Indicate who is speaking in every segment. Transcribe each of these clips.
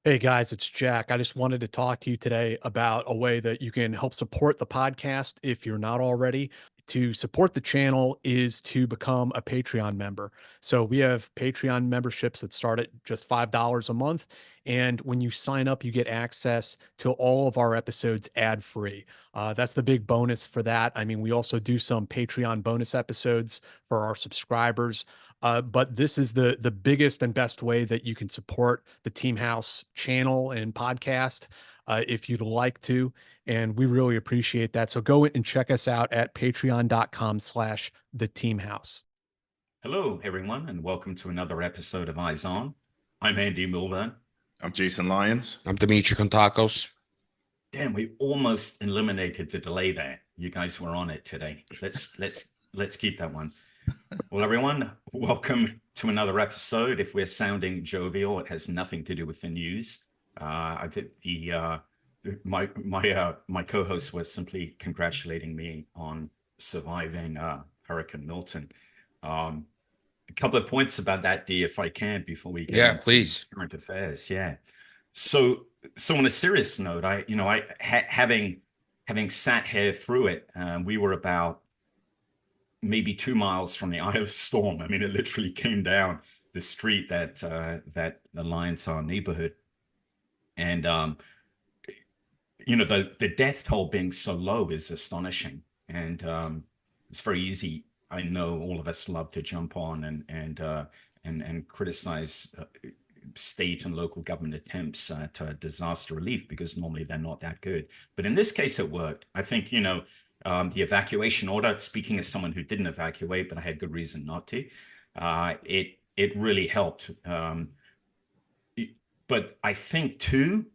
Speaker 1: Hey guys, it's Jack. I just wanted to talk to you today about a way that you can help support the podcast if you're not already. To support the channel is to become a Patreon member. So we have Patreon memberships that start at just $5 a month. And when you sign up, you get access to all of our episodes ad free. That's the big bonus for that. I mean, we also do some Patreon bonus episodes for our subscribers. But this is the biggest and best way that you can support the Team House channel and podcast if you'd like to. And we really appreciate that. So go and check us out at patreon.com/the Team House.
Speaker 2: Hello, everyone, and welcome to another episode of Eyes On. I'm Andy Milburn.
Speaker 3: I'm Jason Lyons.
Speaker 4: I'm Dimitri Kontakos.
Speaker 2: Damn, we almost eliminated the delay there. You guys were on it today. Let's keep that one. Well, everyone, welcome to another episode. If we're sounding jovial, it has nothing to do with the news. I think my co-host was simply congratulating me on surviving Hurricane Milton. A couple of points about that, D, if I can, before we get into
Speaker 4: please.
Speaker 2: current affairs. Yeah. So on a serious note, having sat here through it, we were about maybe 2 miles from the eye of the storm. I mean, it literally came down the street that aligns our neighborhood, and the death toll being so low is astonishing, and it's very easy. I know all of us love to jump on and criticize state and local government attempts to disaster relief because normally they're not that good. But in this case, it worked. I think the evacuation order. Speaking as someone who didn't evacuate, but I had good reason not to, it really helped. But I think too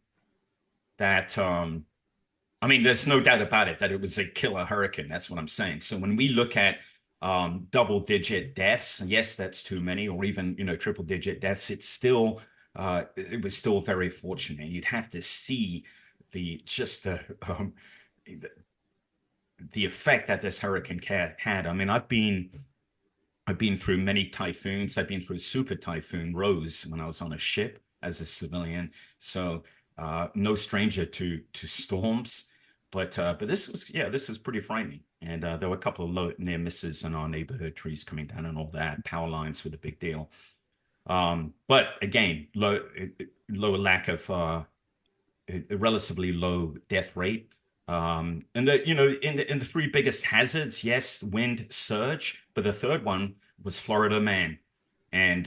Speaker 2: that I mean, there's no doubt about it that it was a killer hurricane. That's what I'm saying. So when we look at double-digit deaths, yes, that's too many, or even triple-digit deaths, it was still very fortunate. You'd have to see the effect that this hurricane had. I mean, I've been through many typhoons. I've been through Super Typhoon Rose when I was on a ship as a civilian. So no stranger to storms, but this was pretty frightening. And there were a couple of near misses in our neighborhood, trees coming down and all that. Power lines were the big deal. But again, low lack of a relatively low death rate. And in the three biggest hazards, yes, wind, surge, but the third one was Florida man. And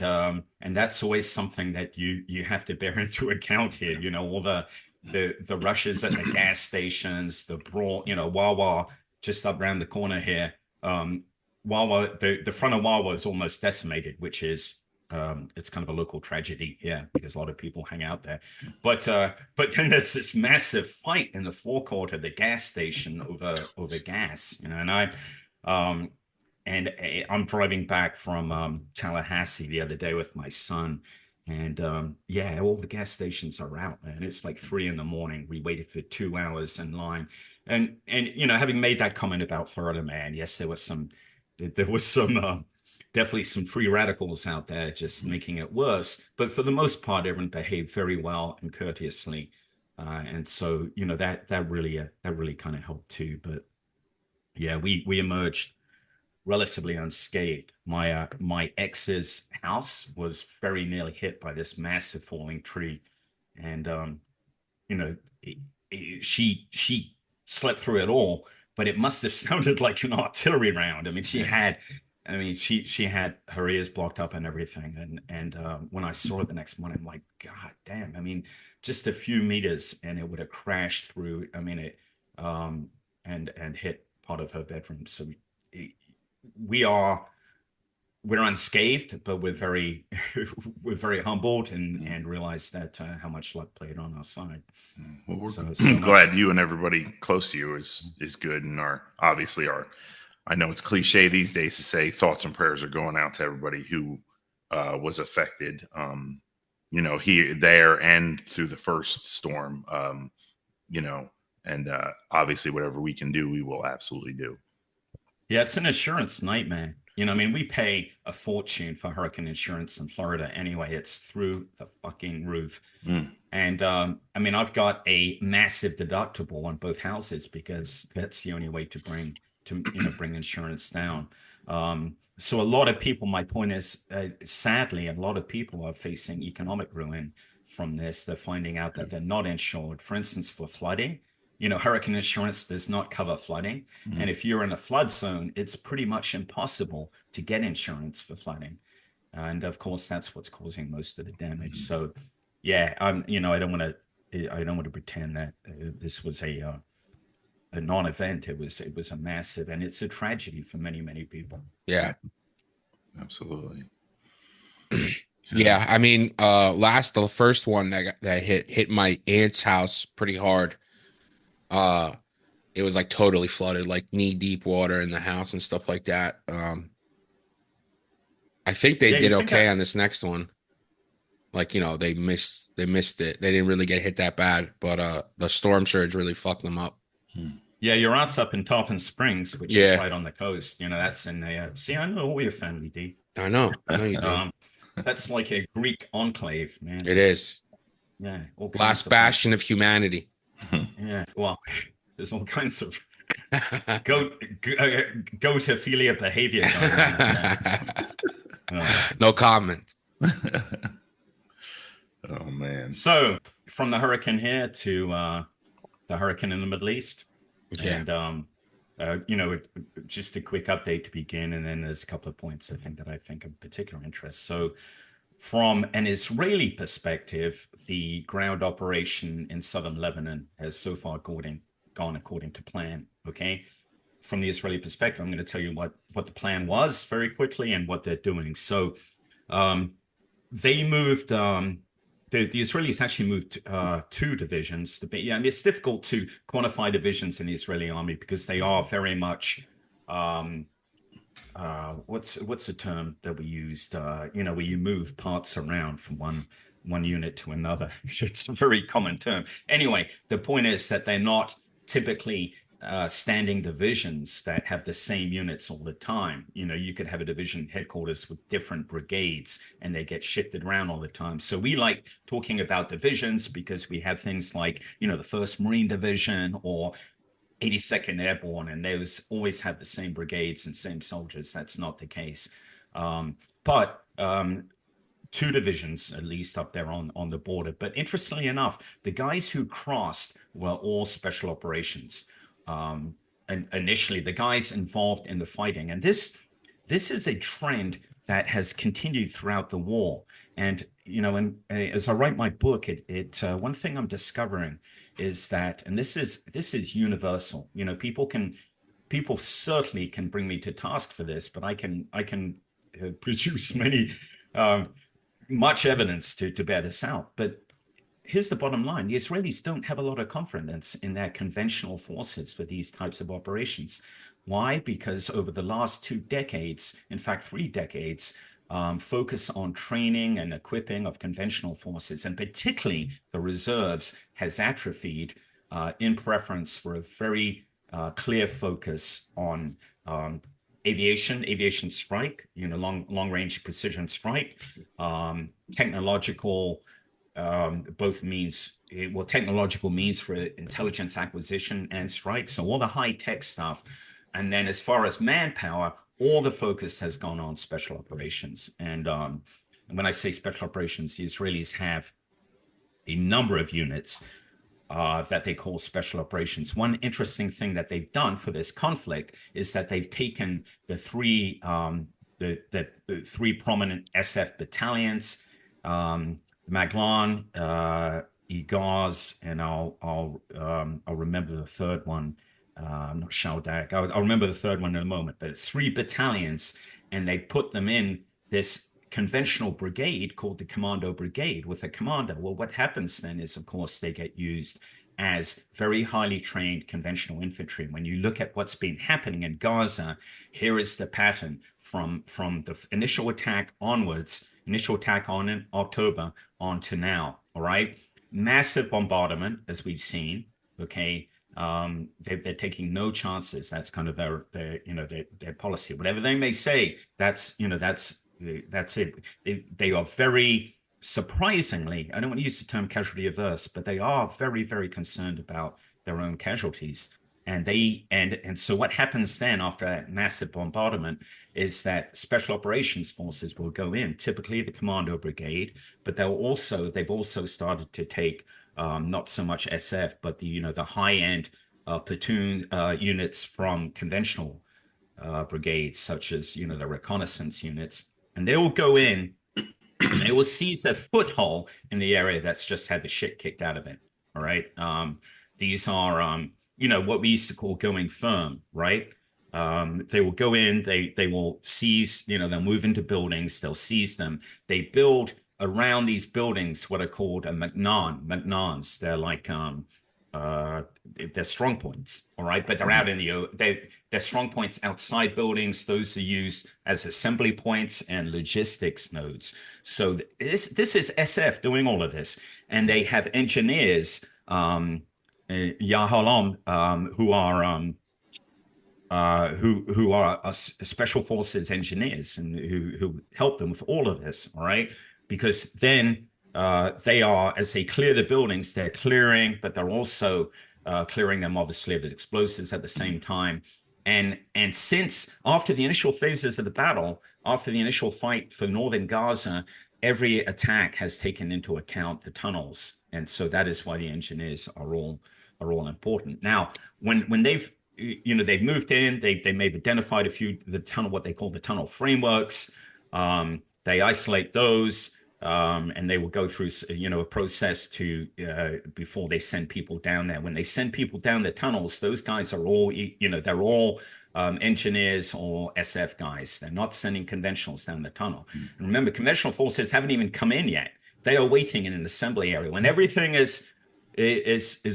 Speaker 2: that's always something that you have to bear into account here. All the rushes at the gas stations, the brawl, Wawa just up around the corner here. Wawa, the front of Wawa is almost decimated, which is it's kind of a local tragedy, yeah, because a lot of people hang out there. But then there's this massive fight in the forecourt of the gas station over gas, and I'm driving back from Tallahassee the other day with my son, and all the gas stations are out, man. It's like 3 a.m. We waited for 2 hours in line, and having made that comment about Florida man, yes, there was some definitely some free radicals out there just making it worse. But for the most part, everyone behaved very well and courteously, and so that really kind of helped too. But yeah, we emerged relatively unscathed. My ex's house was very nearly hit by this massive falling tree, and she slept through it all, but it must have sounded like an artillery round. I mean, she had her ears blocked up and everything. And when I saw it the next morning, I'm like, God damn. I mean, just a few meters and it would have crashed through. I mean, it and hit part of her bedroom. So we're unscathed, but we're very we're very humbled and realize that how much luck played on our side.
Speaker 3: Well, we're glad you and everybody close to you is good, and obviously I know it's cliche these days to say thoughts and prayers are going out to everybody who was affected, here, there, and through the first storm, and obviously whatever we can do, we will absolutely do.
Speaker 2: Yeah, it's an insurance nightmare. I mean, we pay a fortune for hurricane insurance in Florida anyway. It's through the fucking roof. And I mean, I've got a massive deductible on both houses because that's the only way to bring insurance down. So a lot of people, my point is, sadly, a lot of people are facing economic ruin from this. They're finding out that they're not insured. For instance, for flooding, hurricane insurance does not cover flooding. And if you're in a flood zone, it's pretty much impossible to get insurance for flooding. And of course, that's what's causing most of the damage. So, yeah, I don't want to pretend that this was a non-event. It was a massive, and it's a tragedy for many, many people.
Speaker 4: Yeah.
Speaker 3: Absolutely.
Speaker 4: Yeah, I mean, the first one that hit my aunt's house pretty hard. It was like totally flooded, like knee deep water in the house and stuff like that. I think they did okay on this next one. Like, they missed it. They didn't really get hit that bad, but the storm surge really fucked them up.
Speaker 2: Yeah, your aunt's up in Tarpon Springs, which is right on the coast. That's in the see, I know all your family, D.
Speaker 4: I know you do.
Speaker 2: That's like a Greek enclave, man.
Speaker 4: It is.
Speaker 2: Yeah.
Speaker 4: Last bastion of humanity.
Speaker 2: Yeah. Well, there's all kinds of goatophilia behavior going on.
Speaker 4: No comment.
Speaker 3: Oh man.
Speaker 2: So from the hurricane here to the hurricane in the Middle East.
Speaker 4: Yeah.
Speaker 2: And just a quick update to begin, and then there's a couple of points I think of particular interest. So from an Israeli perspective, the ground operation in southern Lebanon has so far gone according to plan. Okay. From the Israeli perspective, I'm going to tell you what the plan was very quickly and what they're doing. So they moved, the Israelis actually moved two divisions. Yeah, and it's difficult to quantify divisions in the Israeli army because they are very much, what's the term that we used? Where you move parts around from one unit to another. It's a very common term. Anyway, the point is that they're not typically standing divisions that have the same units all the time. You could have a division headquarters with different brigades and they get shifted around all the time. So we like talking about divisions because we have things like, the 1st Marine Division or 82nd Airborne, and those always have the same brigades and same soldiers. That's not the case. But two divisions at least up there on the border. But interestingly enough, the guys who crossed were all special operations. And initially the guys involved in the fighting, and this is a trend that has continued throughout the war. And as I write my book, it one thing I'm discovering is that, and this is universal. People certainly can bring me to task for this, but I can produce much evidence to bear this out. But here's the bottom line. The Israelis don't have a lot of confidence in their conventional forces for these types of operations. Why? Because over the last 2 decades, in fact, 3 decades, focus on training and equipping of conventional forces, and particularly the reserves, has atrophied in preference for a very clear focus on aviation strike, long-range precision strike, technological technological means for intelligence acquisition and strike. So all the high-tech stuff. And then as far as manpower, all the focus has gone on special operations. And when I say special operations, the Israelis have a number of units that they call special operations. One interesting thing that they've done for this conflict is that they've taken the three prominent SF battalions, Maglan, Igaz, and I'll remember the third one. Not Shaldak. I'll remember the third one in a moment. But it's 3 battalions, and they put them in this conventional brigade called the Commando Brigade with a commander. Well, what happens then is, of course, they get used as very highly trained conventional infantry. When you look at what's been happening in Gaza, here is the pattern from the initial attack onwards. Initial attack in October on to now. All right, massive bombardment as we've seen. Okay, they're taking no chances. That's kind of their policy. Whatever they may say, that's it. They are very surprisingly, I don't want to use the term casualty averse, but they are very, very concerned about their own casualties. And so what happens then after a massive bombardment is that special operations forces will go in, typically the commando brigade, but they've also started to take not so much SF, but the high end platoon units from conventional brigades, such as the reconnaissance units, and they will go in and they will seize a foothold in the area that's just had the shit kicked out of it. All right. These are, what we used to call going firm, right? They will go in, they will seize, they'll move into buildings, they'll seize them. They build around these buildings what are called a McNons. They're like, they're strong points, all right, but they're out in they're strong points outside buildings. Those are used as assembly points and logistics nodes. So this is SF doing all of this, and they have engineers, Yahalom, who are special forces engineers and who help them with all of this, all right, because then they are, as they clear the buildings, they're clearing, but they're also clearing them obviously of explosives at the same time. And since after the initial phases of the battle, after the initial fight for northern Gaza, every attack has taken into account the tunnels, and so that is why the engineers are all important. Now, when they've moved in, they've identified what they call the tunnel frameworks. They isolate those. And they will go through, a process before they send people down there. When they send people down the tunnels, those guys are all, they're all engineers or SF guys. They're not sending conventionals down the tunnel. And remember, conventional forces haven't even come in yet. They are waiting in an assembly area. When everything is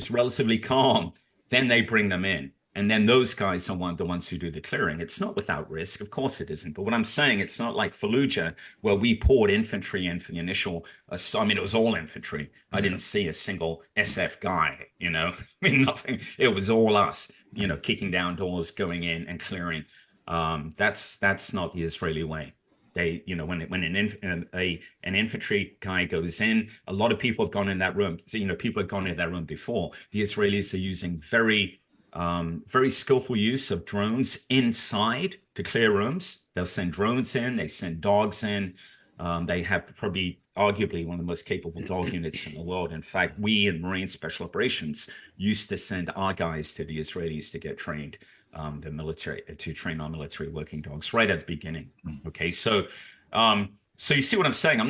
Speaker 2: relatively calm, then they bring them in. And then those guys are the ones who do the clearing. It's not without risk. Of course it isn't. But what I'm saying, it's not like Fallujah, where we poured infantry in for the initial, it was all infantry. I didn't see a single SF guy, nothing. It was all us, kicking down doors, going in and clearing. That's not the Israeli way. They, when an infantry guy goes in, a lot of people have gone in that room. People have gone in that room before. The Israelis are using very skillful use of drones inside to clear rooms. They'll send drones in, they send dogs in. They have probably arguably one of the most capable dog units in the world. In fact, we in Marine Special Operations used to send our guys to the Israelis to get trained, to train our military working dogs right at the beginning. Okay, so you see what I'm saying?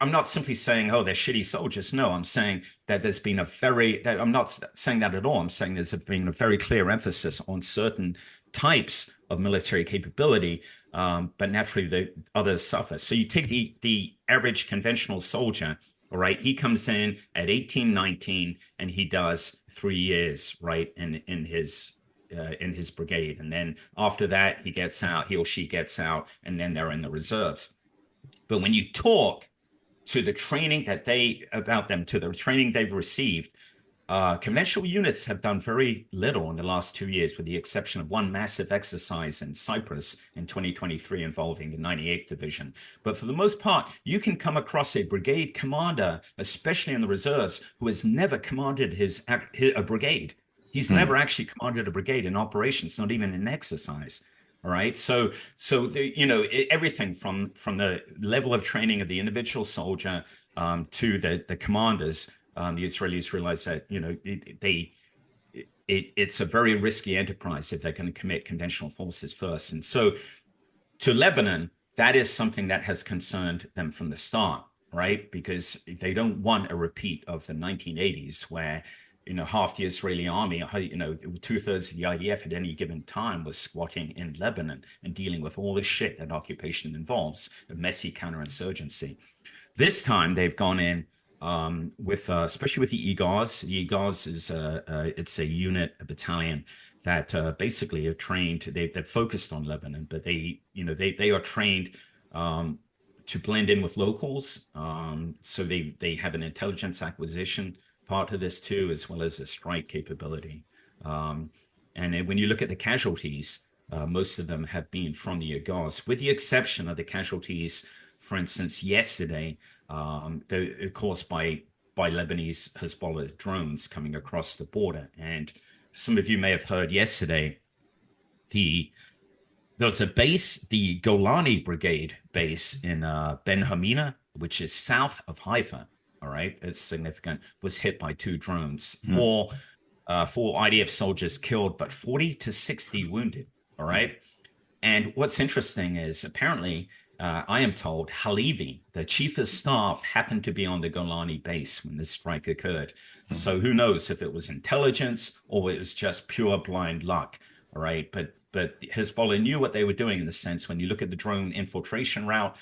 Speaker 2: I'm not simply saying, oh, they're shitty soldiers. No, I'm saying that there's been I'm not saying that at all. I'm saying there's been a very clear emphasis on certain types of military capability, but naturally the others suffer. So you take the average conventional soldier, all right, he comes in at 18, 19, and he does 3 years, right, in his brigade. And then after that, he or she gets out, and then they're in the reserves. But when you talk to the training to the training they've received, conventional units have done very little in the last 2 years, with the exception of one massive exercise in Cyprus in 2023 involving the 98th Division. But for the most part, you can come across a brigade commander, especially in the reserves, who has never commanded a brigade. He's never actually commanded a brigade in operations, not even in exercise. All right. So everything from the level of training of the individual soldier to the commanders, the Israelis realize that it's a very risky enterprise if they're going to commit conventional forces first. And so to Lebanon, that is something that has concerned them from the start, right? Because they don't want a repeat of the 1980s where half the Israeli army, 2/3 of the IDF at any given time was squatting in Lebanon and dealing with all the shit that occupation involves, a messy counterinsurgency. This time they've gone in especially with the EGARs. The EGARs it's a unit, a battalion that basically are trained. They're focused on Lebanon, but they are trained to blend in with locals. So they have an intelligence acquisition part of this too, as well as a strike capability. And when you look at the casualties, most of them have been from the EGARs, with the exception of the casualties for instance, yesterday, caused by Lebanese Hezbollah drones coming across the border. And some of you may have heard yesterday, there's a base, the Golani Brigade base in Ben Hamina, which is south of Haifa. All right, it's significant. Was hit by 2 drones. Four IDF soldiers killed, but 40 to 60 wounded. All right. And what's interesting is apparently, I am told, Halevi, the chief of staff, happened to be on the Golani base when this strike occurred. So who knows if it was intelligence or it was just pure blind luck. All right. But Hezbollah knew what they were doing, in the sense when you look at the drone infiltration route,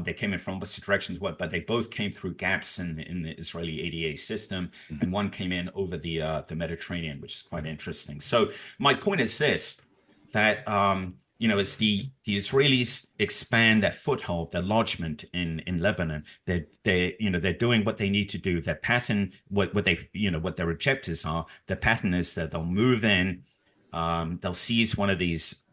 Speaker 2: they came in from opposite directions, but they both came through gaps in the Israeli ADA system, and one came in over the Mediterranean, which is quite interesting. So my point is this, that as the Israelis expand their foothold, their lodgement in Lebanon, they're doing what they need to do. Their pattern, what their objectives are. Their pattern is that they'll move in, they'll seize one of these.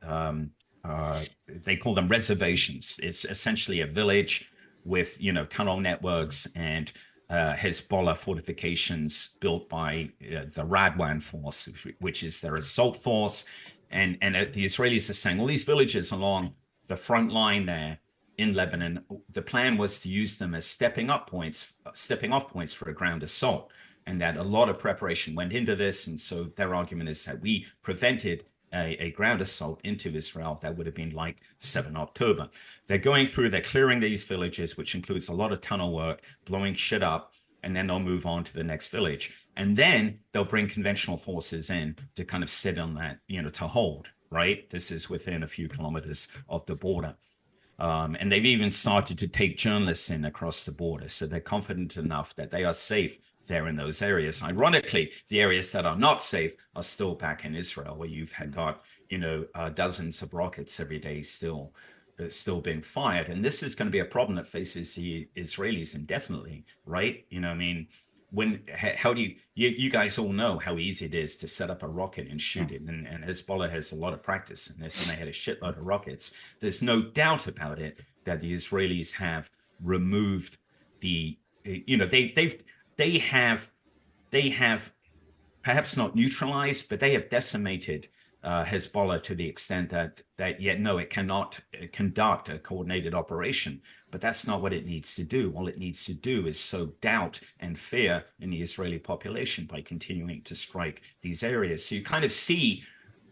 Speaker 2: They call them reservations. It's essentially a village with tunnel networks and Hezbollah fortifications built by the Radwan force, which is their assault force. And the Israelis are saying all these villages along the front line there in Lebanon, the plan was to use them as stepping off points for a ground assault, and that a lot of preparation went into this. And so their argument is that we prevented a ground assault into Israel that would have been like 7 October. They're going through, they're clearing these villages, which includes a lot of tunnel work, blowing shit up, and then they'll move on to the next village. And then they'll bring conventional forces in to kind of sit on that, to hold, right? This is within a few kilometers of the border. And they've even started to take journalists in across the border. So they're confident enough that they are safe there in those areas. Ironically, the areas that are not safe are still back in Israel, where you've got, dozens of rockets every day still being fired. And this is going to be a problem that faces the Israelis indefinitely, right? How do you guys all know how easy it is to set up a rocket and shoot it, and Hezbollah has a lot of practice in this, and they had a shitload of rockets. There's no doubt about it that the Israelis have removed they have perhaps not neutralized, but they have decimated Hezbollah to the extent that it cannot conduct a coordinated operation. But that's not what it needs to do. All it needs to do is sow doubt and fear in the Israeli population by continuing to strike these areas. So you kind of see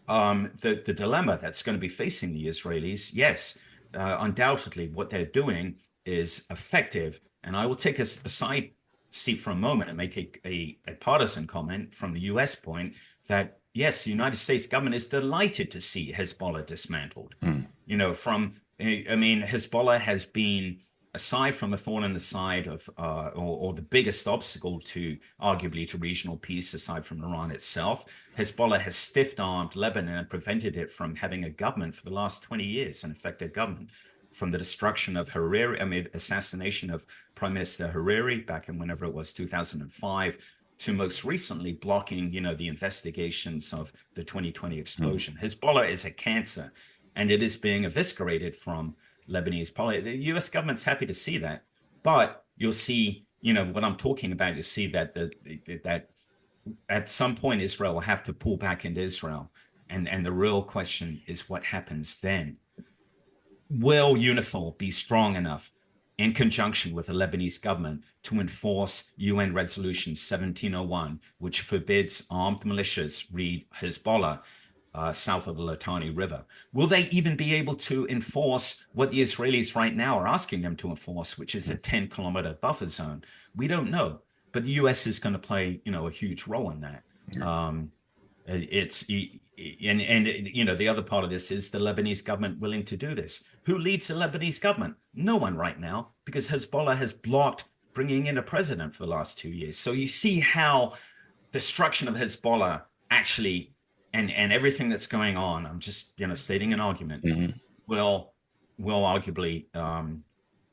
Speaker 2: the dilemma that's going to be facing the Israelis. Yes, undoubtedly what they're doing is effective. And I will take a side seat for a moment and make a partisan comment from the U.S. point that, yes, the United States government is delighted to see Hezbollah dismantled. Hezbollah has been, aside from a thorn in the side of, or the biggest obstacle arguably to regional peace, aside from Iran itself, Hezbollah has stiff-armed Lebanon and prevented it from having a government for the last 20 years, an effective government. From the destruction of assassination of Prime Minister Hariri back in whenever it was 2005, to most recently blocking, the investigations of the 2020 explosion. Hezbollah is a cancer, and it is being eviscerated from Lebanese politics. The U.S. government's happy to see that, but you'll see, what I'm talking about. You'll see that that at some point Israel will have to pull back into Israel, and the real question is what happens then. Will UNIFIL be strong enough in conjunction with the Lebanese government to enforce UN Resolution 1701, which forbids armed militias, read Hezbollah, south of the Litani River? Will they even be able to enforce what the Israelis right now are asking them to enforce, which is a 10-kilometer buffer zone? We don't know, but the U.S. is going to play, a huge role in that. The other part of this is the Lebanese government willing to do this. Who leads the Lebanese government? No one right now, because Hezbollah has blocked bringing in a president for the last 2 years. So you see how destruction of Hezbollah actually, and everything that's going on, I'm just stating an argument, will arguably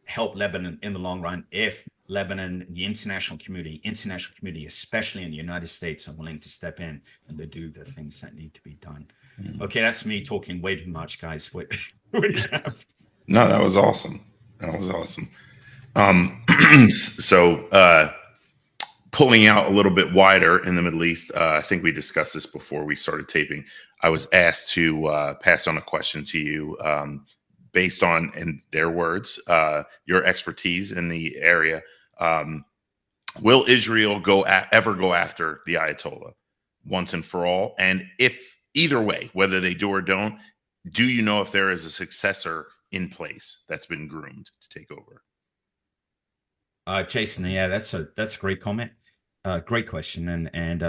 Speaker 2: help Lebanon in the long run if Lebanon, the international community, especially in the United States, are willing to step in and to do the things that need to be done. Okay, that's me talking way too much, guys. What do you have?
Speaker 3: No, that was awesome. That was awesome. So pulling out a little bit wider in the Middle East, I think we discussed this before we started taping. I was asked to pass on a question to you based on, in their words, your expertise in the area. Will Israel ever go after the Ayatollah once and for all? And if either way, whether they do or don't, do you know if there is a successor in place that's been groomed to take over?
Speaker 2: Jason, yeah, that's a great comment. Great question, and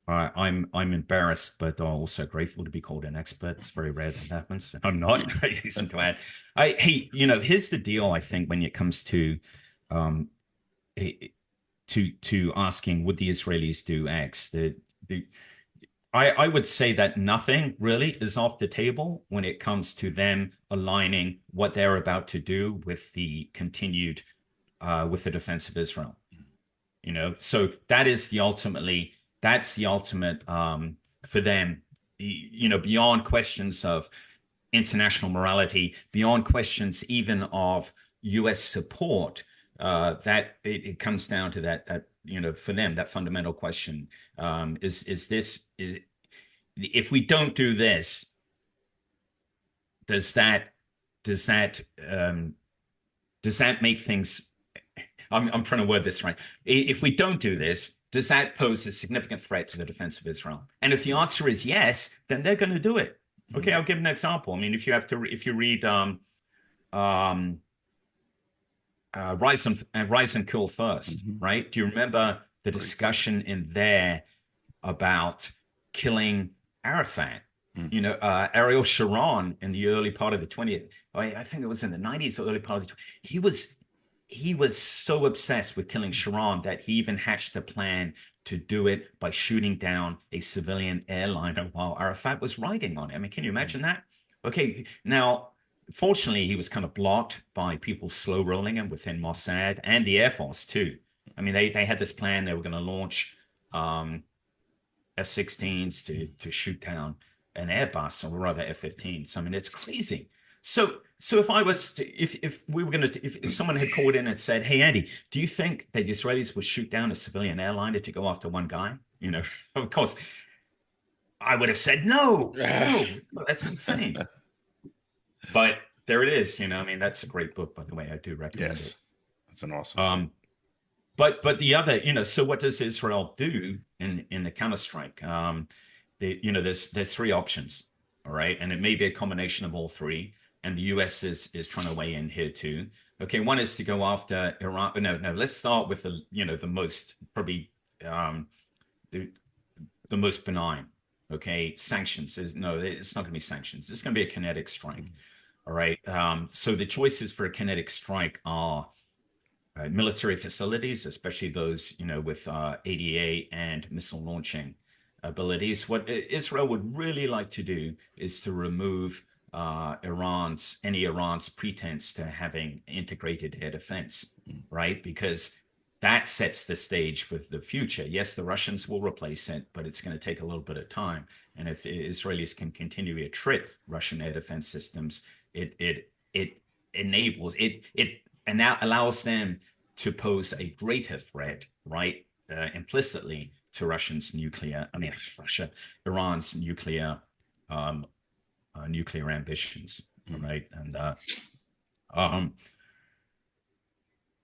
Speaker 2: I'm embarrassed, but also grateful to be called an expert. It's very rare that happens. I'm not. I hasten to add. Hey, here's the deal. I think when it comes to um, to asking would the Israelis do X, I would say that nothing really is off the table when it comes to them aligning what they're about to do with the continued with the defense of Israel. So that's the ultimate for them. Beyond questions of international morality, beyond questions even of U.S. support, that it comes down to that for them, that fundamental question is this: if we don't do this, does that make things? I'm trying to word this right. If we don't do this, does that pose a significant threat to the defense of Israel? And if the answer is yes, then they're going to do it. Okay, I'll give an example. I mean, if you read Rise and Kill First, right? Do you remember the discussion in there about killing Arafat? Ariel Sharon in the early part of the 20th, I think it was in the 90s or early part of the 20th, he was so obsessed with killing Sharon that he even hatched a plan to do it by shooting down a civilian airliner while Arafat was riding on it. I mean, can you imagine that? Okay, now, fortunately, he was kind of blocked by people slow rolling him within Mossad and the Air Force too. I mean, they had this plan. They were going to launch F-16s to shoot down an Airbus, or rather F-15s. I mean, it's crazy. So if I was to, if we were going to, if someone had called in and said, "Hey, Andy, do you think that the Israelis would shoot down a civilian airliner to go after one guy?" Of course, I would have said no, that's insane. But there it is. I mean, that's a great book, by the way. I do recommend it.
Speaker 3: That's an awesome.
Speaker 2: But the other, so what does Israel do in the counterstrike? There's three options, all right, and it may be a combination of all three. And the U.S. is trying to weigh in here too. Okay, one is to go after Iran. No. Let's start with the most probably the most benign. Okay, sanctions. It's not going to be sanctions. It's going to be a kinetic strike. All right. So the choices for a kinetic strike are military facilities, especially those with ADA and missile launching abilities. What Israel would really like to do is to remove Iran's pretense to having integrated air defense, right? Because that sets the stage for the future. Yes, the Russians will replace it, but it's going to take a little bit of time. And if the Israelis can continue to trick Russian air defense systems, it enables it and now allows them to pose a greater threat, right? Implicitly to Iran's nuclear nuclear ambitions, right? And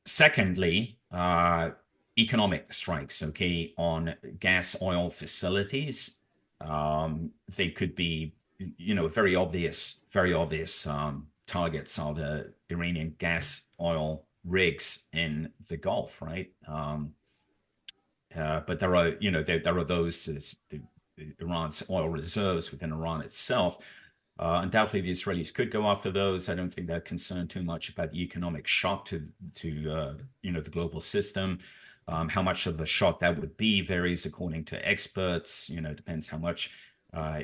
Speaker 2: secondly, economic strikes, okay, on gas oil facilities. They could be, very obvious targets are the Iranian gas oil rigs in the Gulf, right? But there are those Iran's oil reserves within Iran itself. Undoubtedly, the Israelis could go after those. I don't think they're concerned too much about the economic shock to the global system. How much of the shock that would be varies according to experts. Depends how much oil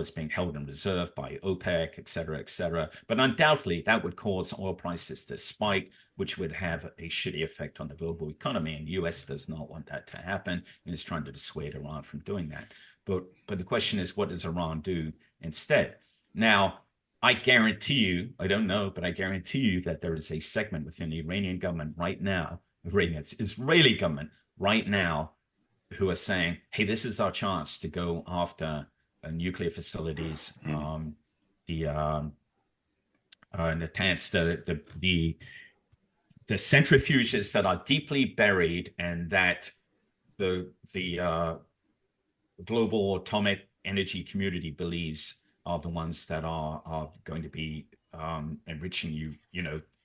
Speaker 2: is being held in reserve by OPEC, et cetera, et cetera. But undoubtedly, that would cause oil prices to spike, which would have a shitty effect on the global economy. And the U.S. does not want that to happen and is trying to dissuade Iran from doing that. But the question is, what does Iran do instead? Now, I guarantee you, I don't know, but I guarantee you that there is a segment within the Iranian government right now, Israeli government right now, who are saying, hey, this is our chance to go after nuclear facilities, the Natanz, the centrifuges that are deeply buried and that the global atomic energy community believes are the ones that are going to be enriching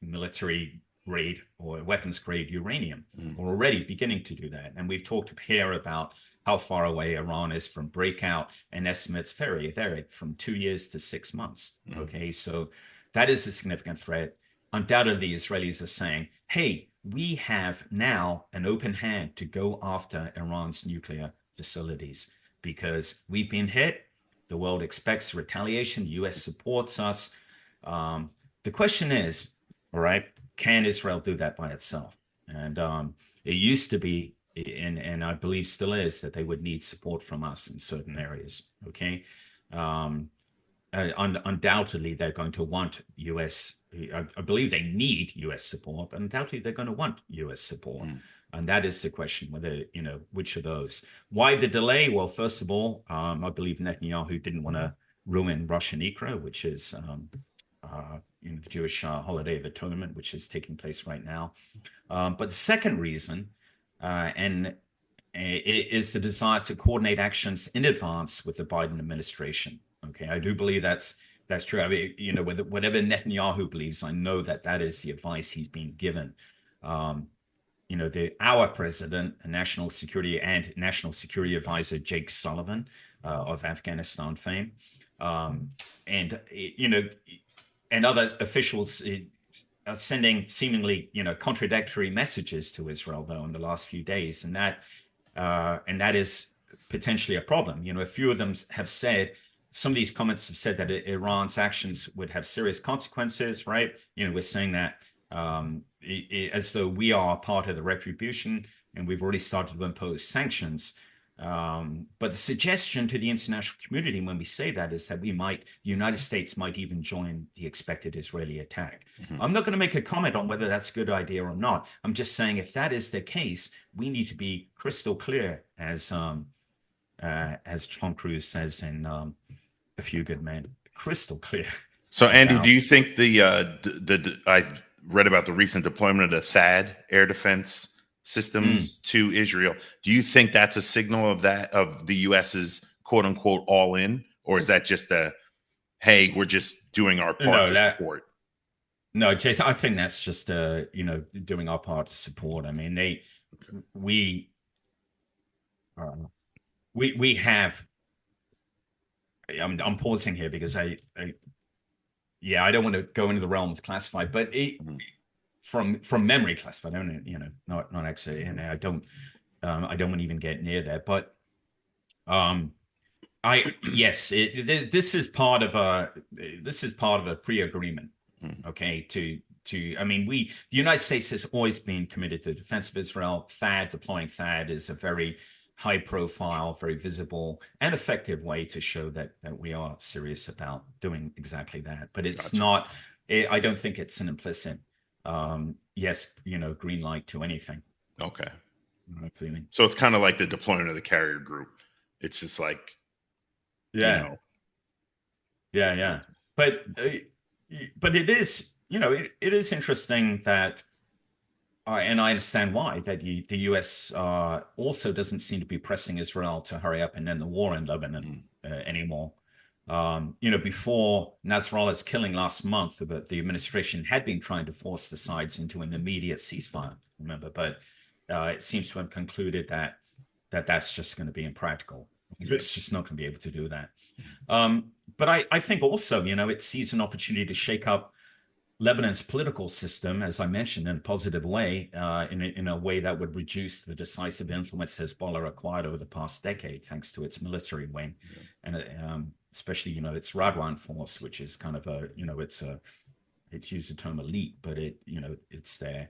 Speaker 2: military grade or weapons grade uranium. We're already beginning to do that. And we've talked here about how far away Iran is from breakout, and estimates vary from 2 years to 6 months. Okay, so that is a significant threat. Undoubtedly, Israelis are saying, hey, we have now an open hand to go after Iran's nuclear facilities because we've been hit. The world expects retaliation. The US supports us. The question is, all right, can Israel do that by itself? And it used to be, and I believe still is, that they would need support from us in certain areas. Okay. Undoubtedly, they're going to want US. I believe they need US support, but undoubtedly they're going to want US support. And that is the question, whether, which of those. Why the delay? Well, first of all, I believe Netanyahu didn't want to ruin Rosh Hashanah, which is the Jewish holiday of atonement, which is taking place right now. But the second reason, and it is the desire to coordinate actions in advance with the Biden administration. Okay, I do believe that's true. I mean, whatever Netanyahu believes, I know that is the advice he's being given. Our president, national security advisor Jake Sullivan of Afghanistan fame, and other officials are sending seemingly contradictory messages to Israel though in the last few days, and that is potentially a problem. A few of them have said. Some of these comments have said that Iran's actions would have serious consequences, right? We're saying that as though we are part of the retribution, and we've already started to impose sanctions. But the suggestion to the international community when we say that is that the United States might even join the expected Israeli attack. I'm not going to make a comment on whether that's a good idea or not. I'm just saying if that is the case, we need to be crystal clear, as Tom Cruise says in A Few Good Men, crystal clear.
Speaker 3: So, Andy, do you think I read about the recent deployment of the THAAD air defense systems to Israel? Do you think that's a signal of the US's quote unquote all in, or is that just hey, we're just doing our part to support?
Speaker 2: No, Jason, I think that's just doing our part to support. I mean, we have. I'm pausing here because I don't want to go into the realm of classified, but from memory classified. I don't, not actually, and I don't want to even get near there. But this is part of a pre-agreement. Okay, the United States has always been committed to the defense of Israel. Deploying THAAD is a very high profile, very visible and effective way to show that we are serious about doing exactly that. But it's not, I don't think it's an implicit, green light to anything.
Speaker 3: Okay.
Speaker 2: Feeling.
Speaker 3: So it's kind of like the deployment of the carrier group. It's just like,
Speaker 2: Yeah. But it is, it is interesting that, and I understand why, that the U.S. Also doesn't seem to be pressing Israel to hurry up and end the war in Lebanon anymore. Before Nasrallah's killing last month, the administration had been trying to force the sides into an immediate ceasefire, remember, but it seems to have concluded that that's just going to be impractical. It's just not going to be able to do that. But I think also, it sees an opportunity to shake up Lebanon's political system, as I mentioned, in a positive way, in a way that would reduce the decisive influence Hezbollah acquired over the past decade, thanks to its military wing, and especially its Radwan force, which is kind of it's used the term elite, but it's their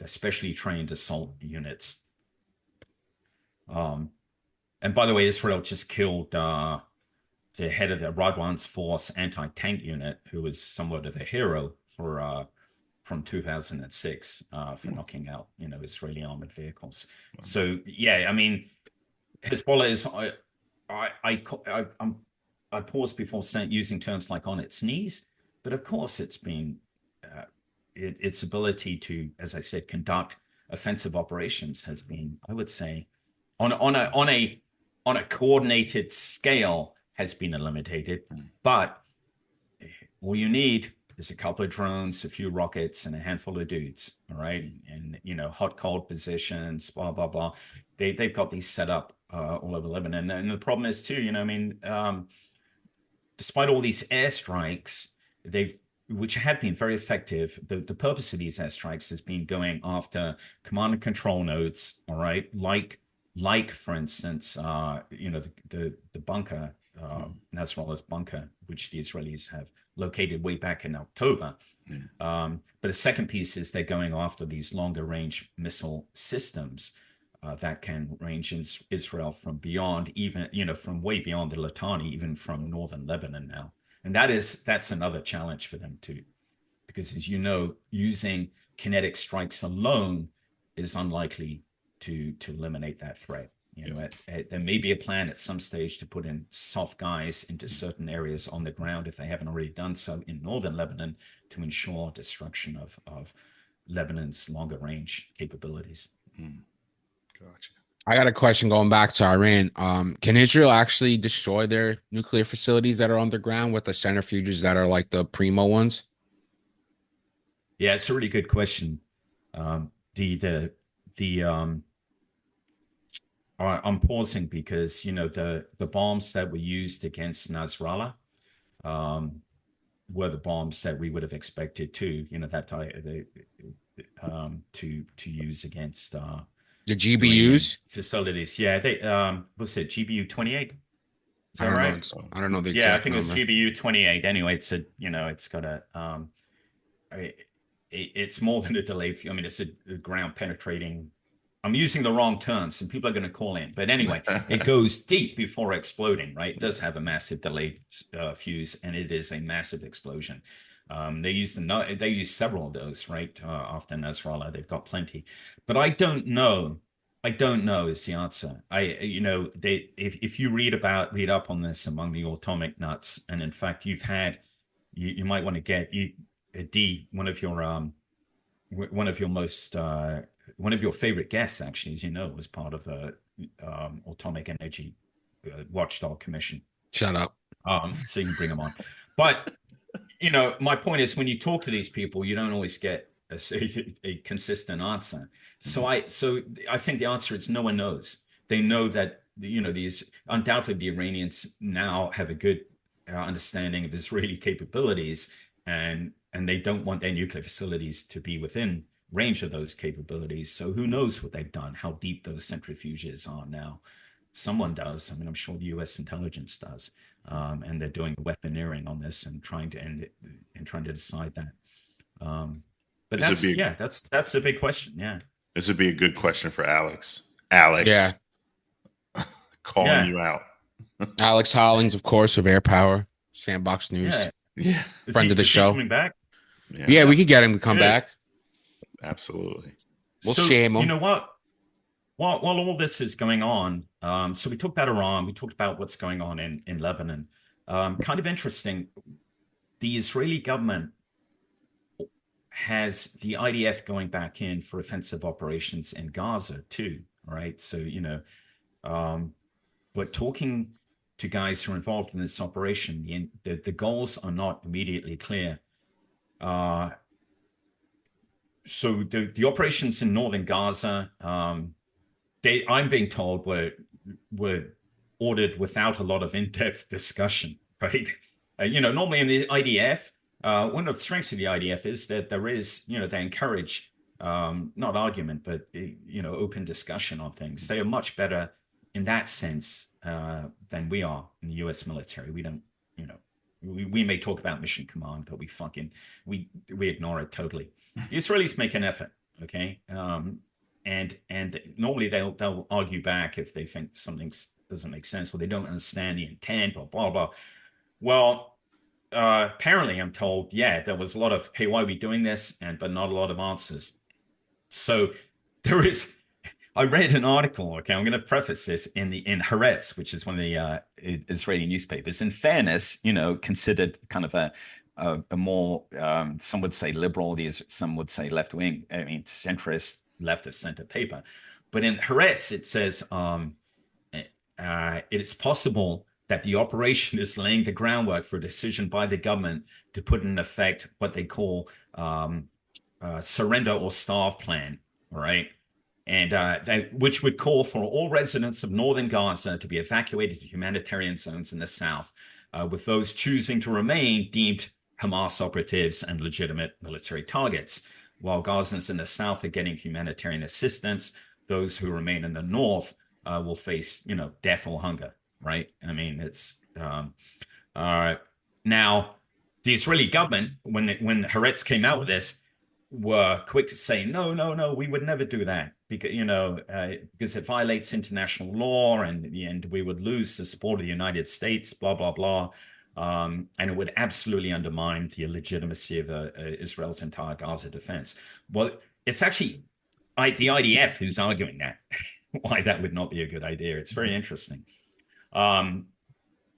Speaker 2: specially trained assault units. And by the way, Israel just killed the head of the Radwan's Force anti-tank unit, who was somewhat of a hero for from 2006 for knocking out, Israeli armored vehicles. So yeah, I mean, Hezbollah is I pause before using terms like on its knees, but of course it's been its ability to, as I said, conduct offensive operations has been, I would say, on a coordinated scale has been eliminated. But all you need is a couple of drones, a few rockets, and a handful of dudes. All right, and hot cold positions, blah blah blah. They've got these set up all over Lebanon, and the problem is too, despite all these airstrikes, which have been very effective. The purpose of these airstrikes has been going after command and control nodes, all right, like for instance, the bunker, Nasrallah's bunker, which the Israelis have located way back in October. But the second piece is they're going after these longer range missile systems that can range in Israel from beyond, even, from way beyond the Litani, even from northern Lebanon now. And that's another challenge for them too, because as you know, using kinetic strikes alone is unlikely to eliminate that threat. There may be a plan at some stage to put in soft guys into certain areas on the ground, if they haven't already done so, in northern Lebanon, to ensure destruction of Lebanon's longer range capabilities.
Speaker 3: Gotcha.
Speaker 4: I got a question going back to Iran. Can Israel actually destroy their nuclear facilities that are underground with the centrifuges that are like the primo ones?
Speaker 2: Yeah, it's a really good question. I'm pausing because the bombs that were used against Nasrallah were the bombs that we would have expected to use against
Speaker 4: The GBUs?
Speaker 2: facilities. Yeah, they what's it, GBU 28? Is that
Speaker 4: I don't know.
Speaker 2: right?
Speaker 4: I don't know the
Speaker 2: Yeah, I
Speaker 4: exact
Speaker 2: think it's
Speaker 4: number.
Speaker 2: GBU 28. Anyway, it's got it's more than a delayed. I mean, it's a ground penetrating. I'm using the wrong terms, and people are going to call in. But anyway, it goes deep before exploding, right? It does have a massive delayed fuse, and it is a massive explosion. They use several of those, right? After Nasrallah, they've got plenty. But I don't know. I don't know is the answer. If you read up on this among the atomic nuts, and in fact, you might want to get one of your favorite guests, actually, as you know, was part of the Atomic Energy Watchdog Commission.
Speaker 4: Shut up.
Speaker 2: So you can bring them on. But my point is, when you talk to these people, you don't always get a consistent answer. So I think the answer is no one knows. They know that these undoubtedly the Iranians now have a good understanding of Israeli capabilities, and they don't want their nuclear facilities to be within range of those capabilities. So who knows what they've done, how deep those centrifuges are now. Someone does. I mean, I'm sure the U.S. intelligence does, and they're doing weaponeering on this and trying to end it and trying to decide that. But that's a big question. Yeah,
Speaker 3: this would be a good question for Alex. Alex,
Speaker 4: yeah,
Speaker 3: calling you out.
Speaker 4: Alex Hollings, of course, of Air Power, Sandbox News,
Speaker 3: yeah.
Speaker 4: Friend of the show.
Speaker 2: Coming back?
Speaker 4: Yeah, we could get him to come back.
Speaker 3: Absolutely.
Speaker 4: We'll shame him.
Speaker 2: You know what? While all this is going on, so we talked about Iran, we talked about what's going on in Lebanon. Kind of interesting. The Israeli government has the IDF going back in for offensive operations in Gaza too, right? So, but talking to guys who are involved in this operation, the goals are not immediately clear. So the operations in northern Gaza, I'm being told were ordered without a lot of in-depth discussion, right? Normally in the IDF, one of the strengths of the IDF is that there is, they encourage not argument, but open discussion on things. They are much better in that sense than we are in the U.S. military. We don't, we may talk about mission command, but we ignore it totally. The Israelis make an effort, okay, and normally they'll argue back if they think something's doesn't make sense. Well, they don't understand the intent, or blah, blah. Well, apparently I'm told, yeah, there was a lot of, hey, why are we doing this? But not a lot of answers. So there is, I read an article, okay, I'm going to preface this in Haaretz, which is one of the Israeli newspapers. In fairness, considered kind of a more, some would say liberal, some would say left wing, I mean, centrist, leftist center paper. But in Haaretz, it says it is possible that the operation is laying the groundwork for a decision by the government to put in effect what they call surrender or starve plan, all right? And which would call for all residents of northern Gaza to be evacuated to humanitarian zones in the south, with those choosing to remain deemed Hamas operatives and legitimate military targets. While Gazans in the south are getting humanitarian assistance, those who remain in the north will face, death or hunger, right? I mean, it's now the Israeli government, when Haaretz came out with this, were quick to say, no, we would never do that because it violates international law and we would lose the support of the United States, blah, blah, blah. And it would absolutely undermine the legitimacy of Israel's entire Gaza defense. Well, it's actually the IDF who's arguing that, why that would not be a good idea. It's very interesting. And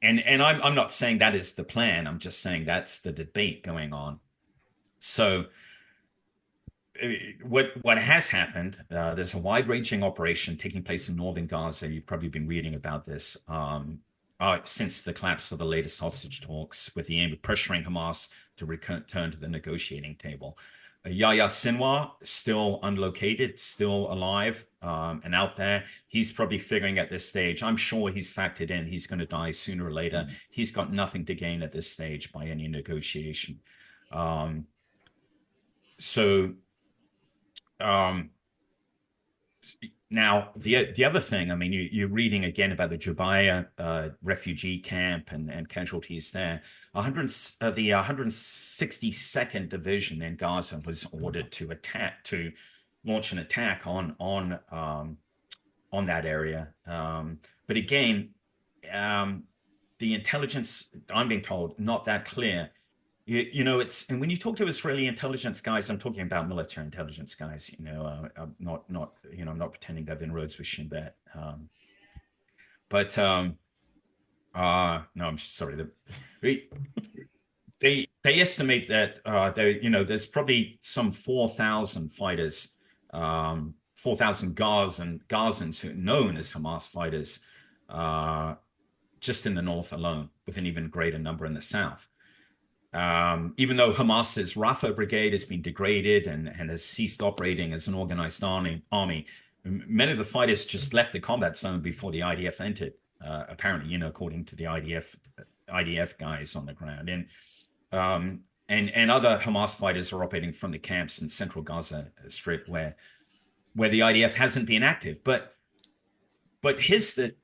Speaker 2: I'm not saying that is the plan. I'm just saying that's the debate going on. So what has happened, there's a wide-ranging operation taking place in northern Gaza. You've probably been reading about this since the collapse of the latest hostage talks, with the aim of pressuring Hamas to return to the negotiating table. Yahya Sinwar, still unlocated, still alive and out there. He's probably figuring at this stage, I'm sure he's factored in, he's going to die sooner or later. He's got nothing to gain at this stage by any negotiation. Now, the other thing, I mean, you're reading again about the Jubaiyah refugee camp and casualties there. The 162nd Division in Gaza was ordered to launch an attack on that area. But again, the intelligence, I'm being told, not that clear. And when you talk to Israeli intelligence guys, I'm talking about military intelligence guys. I'm not pretending to have inroads with Shin Bet. No, I'm sorry. They estimate that there's probably some 4,000 fighters, 4,000 Gazans who are known as Hamas fighters, just in the north alone, with an even greater number in the south. Even though Hamas's Rafah brigade has been degraded and has ceased operating as an organized army, many of the fighters just left the combat zone before the IDF entered, apparently, according to the IDF guys on the ground. And other Hamas fighters are operating from the camps in central Gaza Strip where the IDF hasn't been active. But here's the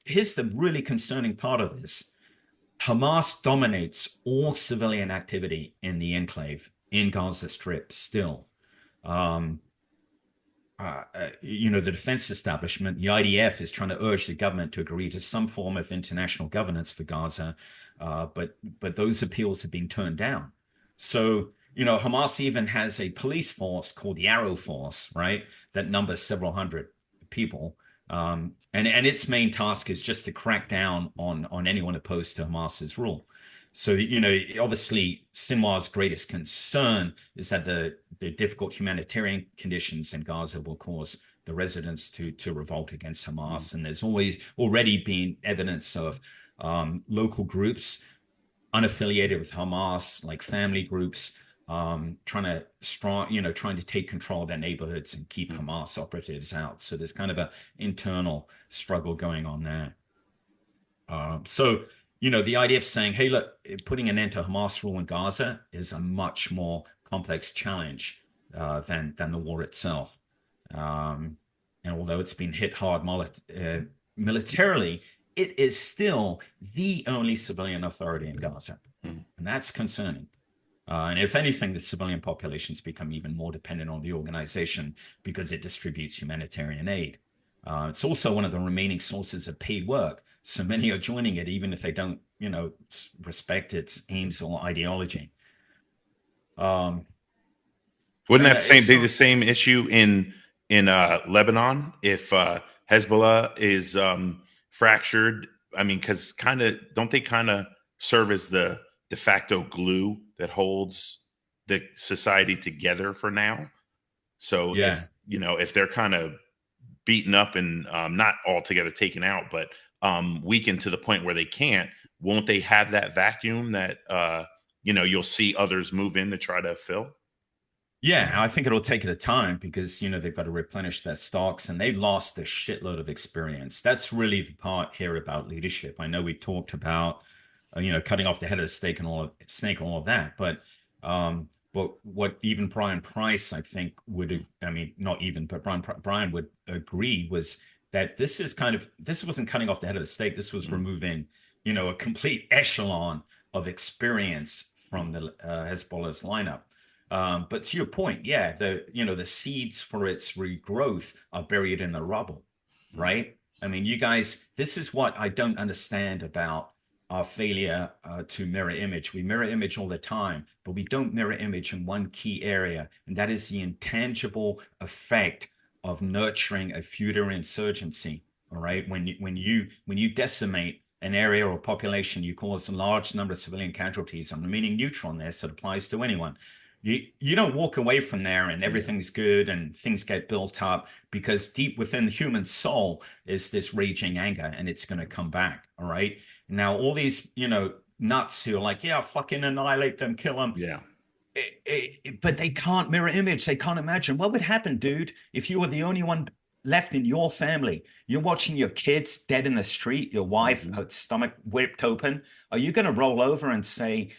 Speaker 2: really concerning part of this. Hamas dominates all civilian activity in the enclave in Gaza Strip still. The defense establishment, the IDF, is trying to urge the government to agree to some form of international governance for Gaza, but those appeals have been turned down. So, Hamas even has a police force called the Arrow Force, right, that numbers several hundred people. And its main task is just to crack down on anyone opposed to Hamas's rule. So, obviously, Sinwar's greatest concern is that the difficult humanitarian conditions in Gaza will cause the residents to revolt against Hamas. And there's already been evidence of local groups unaffiliated with Hamas, like family groups, trying to take control of their neighborhoods and keep Hamas operatives out. So there's kind of an internal struggle going on there. The idea of saying, hey, look, putting an end to Hamas rule in Gaza is a much more complex challenge than the war itself. And although it's been hit hard militarily, it is still the only civilian authority in Gaza. And that's concerning. And if anything, the civilian populations become even more dependent on the organization because it distributes humanitarian aid. It's also one of the remaining sources of paid work so many are joining it, even if they don't, respect its aims or ideology.
Speaker 3: Wouldn't
Speaker 2: And
Speaker 3: that same
Speaker 2: it's
Speaker 3: be the same issue in Lebanon if Hezbollah is fractured? I mean, because don't they kind of serve as the de facto glue that holds the society together for now? So
Speaker 2: yeah.
Speaker 3: if they're kind of beaten up and not altogether taken out, but weakened to the point where they can't, won't they have that vacuum that you'll see others move in to try to fill?
Speaker 2: Yeah, I think it'll take it a time because they've got to replenish their stocks and they've lost a shitload of experience. That's really the part here about leadership. I know we talked about cutting off the head of the snake and all of that, but what even Brian Price I think would, I mean not even, but Brian would agree was that this wasn't cutting off the head of the snake. This was removing a complete echelon of experience from the Hezbollah's lineup. But to your point, yeah, the seeds for its regrowth are buried in the rubble, right? I mean, you guys, this is what I don't understand about our failure to mirror image. We mirror image all the time, but we don't mirror image in one key area, and that is the intangible effect of nurturing a feudal insurgency. All right, when you decimate an area or population, you cause a large number of civilian casualties. I'm meaning neutral on this. It applies to anyone. You don't walk away from there and everything's good and things get built up, because deep within the human soul is this raging anger, and it's going to come back. All right. Now, all these, nuts who are like, yeah, fucking annihilate them, kill them.
Speaker 3: Yeah.
Speaker 2: But they can't mirror image. They can't imagine what would happen, dude, if you were the only one left in your family. You're watching your kids dead in the street, your wife, stomach whipped open. Are you going to roll over and say,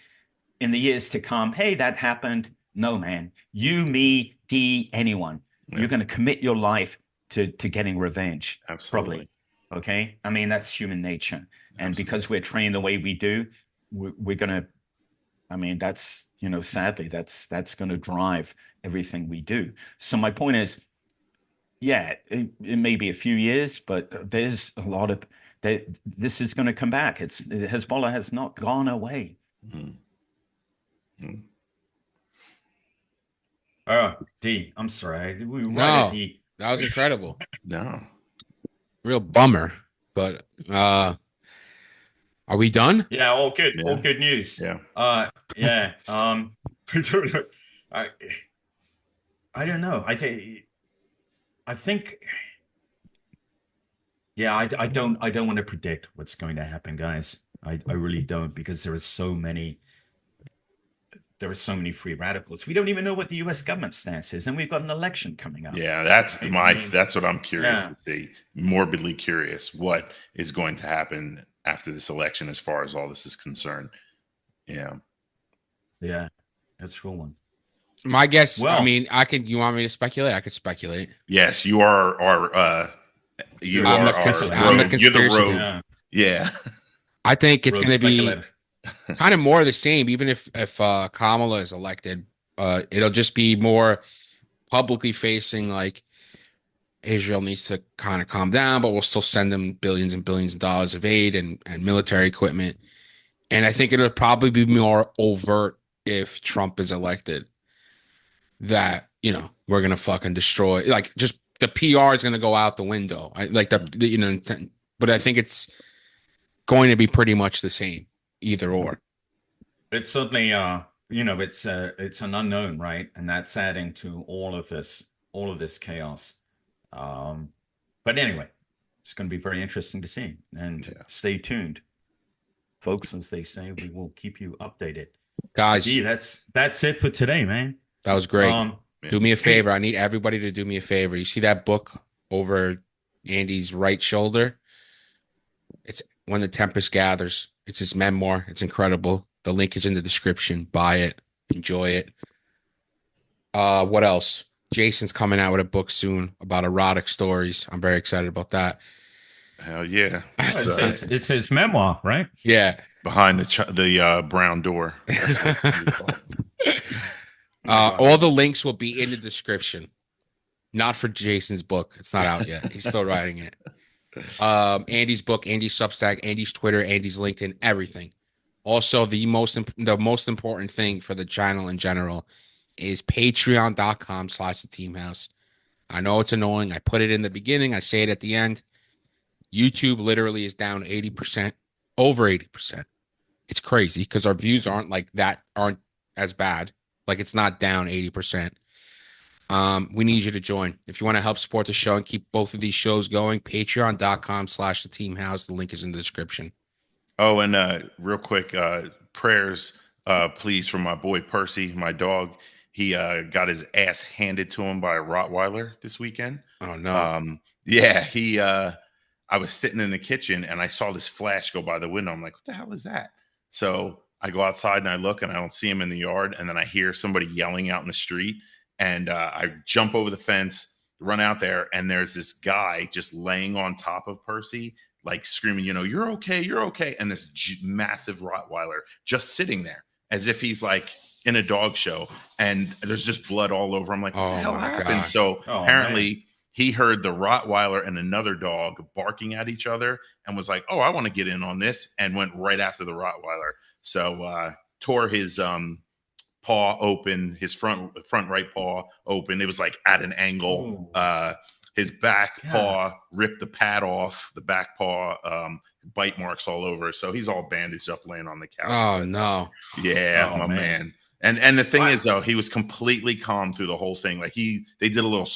Speaker 2: in the years to come, hey, that happened? No, man. You, me, D, anyone. Yeah. You're going to commit your life to getting revenge.
Speaker 3: Absolutely.
Speaker 2: Probably. Okay. I mean, that's human nature. And because we're trained the way we do, we're going to, I mean, that's, sadly, that's going to drive everything we do. So my point is, yeah, it may be a few years, but there's a lot of, this is going to come back. Hezbollah has not gone away.
Speaker 3: Mm-hmm.
Speaker 2: D, I'm sorry.
Speaker 4: That was incredible.
Speaker 3: No.
Speaker 4: Real bummer. But are we done?
Speaker 2: Yeah, all good. Yeah. All good news.
Speaker 3: Yeah.
Speaker 2: Yeah. I don't know. I think yeah, I don't want to predict what's going to happen, guys. I really don't, because there are so many free radicals. We don't even know what the U.S. government stance is, and we've got an election coming up.
Speaker 3: Yeah, that's that's what I'm curious to see. Morbidly curious what is going to happen after this election, as far as all this is concerned. Yeah,
Speaker 2: that's a cool one.
Speaker 4: My guess. Well, I mean, you want me to speculate? I could speculate.
Speaker 3: Yes, you are. I'm the conspiracy. Yeah.
Speaker 4: I think it's going to be kind of more of the same. Even if Kamala is elected, it'll just be more publicly facing, like Israel needs to kind of calm down, but we'll still send them billions and billions of dollars of aid and military equipment. And I think it'll probably be more overt if Trump is elected, that, we're going to fucking destroy, like, just the PR is going to go out the window. But I think it's going to be pretty much the same, either or.
Speaker 2: It's certainly, it's an unknown, right? And that's adding to all of this chaos. But anyway, it's going to be very interesting to see, and stay tuned, folks. As they say, we will keep you updated.
Speaker 4: Guys,
Speaker 2: that's it for today, man.
Speaker 4: That was great. Do me a favor. I need everybody to do me a favor. You see that book over Andy's right shoulder? It's When the Tempest Gathers. It's his memoir. It's incredible. The link is in the description. Buy it. Enjoy it. What else? Jason's coming out with a book soon about erotic stories. I'm very excited about that.
Speaker 3: Hell yeah.
Speaker 2: It's his memoir, right?
Speaker 4: Yeah.
Speaker 3: Behind the brown door.
Speaker 4: All the links will be in the description. Not for Jason's book. It's not out yet. He's still writing it. Andy's book, Andy's Substack, Andy's Twitter, Andy's LinkedIn, everything. Also, the most important thing for the channel in general is patreon.com/the team house. I know it's annoying. I put it in the beginning. I say it at the end. YouTube literally is down 80%, over 80%. It's crazy because our views aren't as bad. Like it's not down 80%. We need you to join. If you want to help support the show and keep both of these shows going, patreon.com/the team house. The link is in the description.
Speaker 3: Oh, and real quick, prayers, please, for my boy Percy, my dog. He got his ass handed to him by a Rottweiler this weekend.
Speaker 4: Oh no.
Speaker 3: Yeah, I was sitting in the kitchen and I saw this flash go by the window. I'm like, what the hell is that? So I go outside and I look and I don't see him in the yard. And then I hear somebody yelling out in the street. And I jump over the fence, run out there, and there's this guy just laying on top of Percy, like screaming, you're okay, you're okay. And this massive Rottweiler just sitting there as if he's like in a dog show. And there's just blood all over. I'm like, what the hell happened?
Speaker 4: God.
Speaker 3: So apparently he heard the Rottweiler and another dog barking at each other and was like, oh, I want to get in on this, and went right after the Rottweiler. So tore his paw open, his front right paw open. It was like at an angle. His back paw ripped the pad off, the back paw, bite marks all over. So he's all bandaged up laying on the couch.
Speaker 4: Oh no.
Speaker 3: Yeah, my man. And the thing is, though, he was completely calm through the whole thing. Like they did a little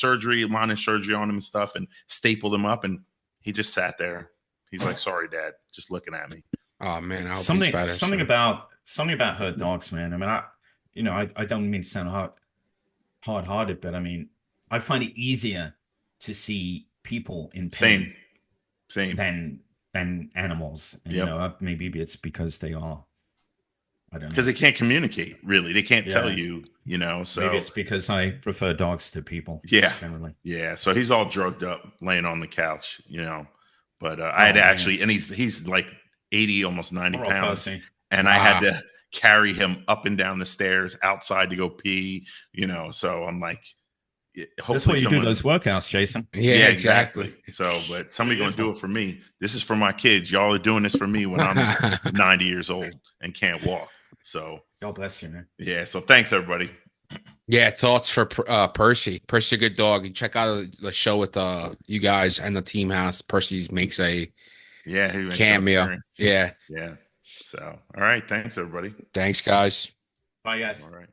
Speaker 3: minor surgery on him and stuff, and stapled him up, and he just sat there. He's like, "Sorry, Dad," just looking at me.
Speaker 4: Oh man,
Speaker 2: something about hurt dogs, man. I mean, I don't mean to sound hard-hearted, but I mean, I find it easier to see people in pain
Speaker 3: Same
Speaker 2: than animals. And, maybe it's because they are. I don't know.
Speaker 3: Because they can't communicate, really. They can't tell you, so
Speaker 2: maybe it's because I prefer dogs to people.
Speaker 3: Yeah.
Speaker 2: Generally.
Speaker 3: Yeah. So he's all drugged up, laying on the couch, But I had actually, and he's like 80, almost 90 pounds. And I had to carry him up and down the stairs outside to go pee, So I'm like,
Speaker 2: that's why you do those workouts, Jason.
Speaker 3: Yeah, exactly. So, but somebody going to do it for me. This is for my kids. Y'all are doing this for me when I'm 90 years old and can't walk. So
Speaker 2: God bless you, man.
Speaker 3: Yeah. So thanks, everybody.
Speaker 4: Yeah. Thoughts for Percy. Percy, a good dog. You check out the show with you guys and the team house. Percy's makes a cameo. Yeah.
Speaker 3: Yeah. So, all right. Thanks, everybody.
Speaker 4: Thanks, guys.
Speaker 2: Bye, guys.
Speaker 3: All right.